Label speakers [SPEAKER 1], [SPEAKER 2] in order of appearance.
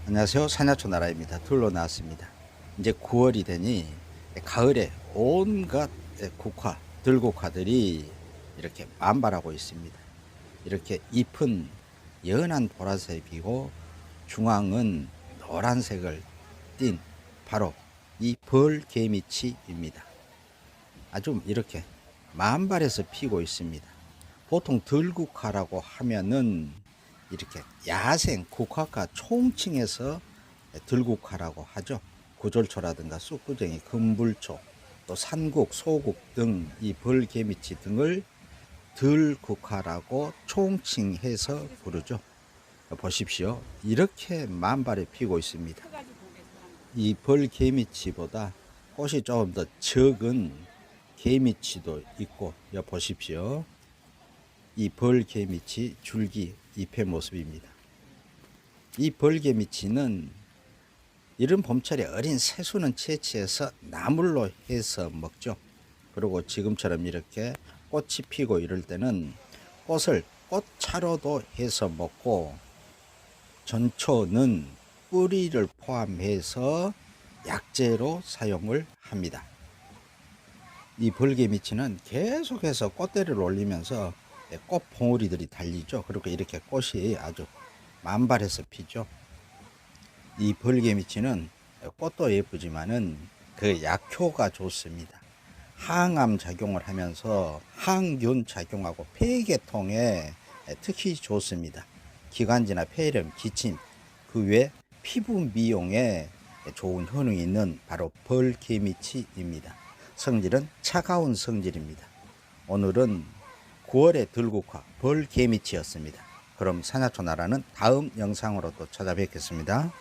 [SPEAKER 1] 안녕하세요. 산야초 나라입니다. 둘로 나왔습니다. 이제 9월이 되니 가을에 온갖 국화, 들국화들이 이렇게 만발하고 있습니다. 이렇게 잎은 연한 보라색이고 중앙은 노란색을 띤 바로 이 벌개미치입니다. 아주 이렇게 만발해서 피고 있습니다. 보통 들국화라고 하면은 이렇게 야생 국화가 총칭해서 들국화라고 하죠. 구절초라든가 쑥구쟁이, 금불초, 또 산국, 소국 등 이 벌개미치 등을 들국화라고 총칭해서 부르죠. 보십시오. 이렇게 만발에 피고 있습니다. 이 벌개미치보다 꽃이 조금 더 적은 개미치도 있고, 보십시오. 이 벌개미치 줄기 잎의 모습입니다. 이 벌개미치는 이른 봄철에 어린 새수는 채취해서 나물로 해서 먹죠. 그리고 지금처럼 이렇게 꽃이 피고 이럴 때는 꽃을 꽃차로도 해서 먹고, 전초는 뿌리를 포함해서 약재로 사용을 합니다. 이 벌개미치는 계속해서 꽃대를 올리면서 꽃 봉우리들이 달리죠. 그리고 이렇게 꽃이 아주 만발해서 피죠. 이 벌개미치는 꽃도 예쁘지만은 그 약효가 좋습니다. 항암 작용을 하면서 항균 작용하고 폐계통에 특히 좋습니다. 기관지나 폐렴, 기침, 그 외 피부 미용에 좋은 효능이 있는 바로 벌개미치입니다. 성질은 차가운 성질입니다. 오늘은 9월의 들국화 벌개미치였습니다. 그럼 산야초 나라는 다음 영상으로 또 찾아뵙겠습니다.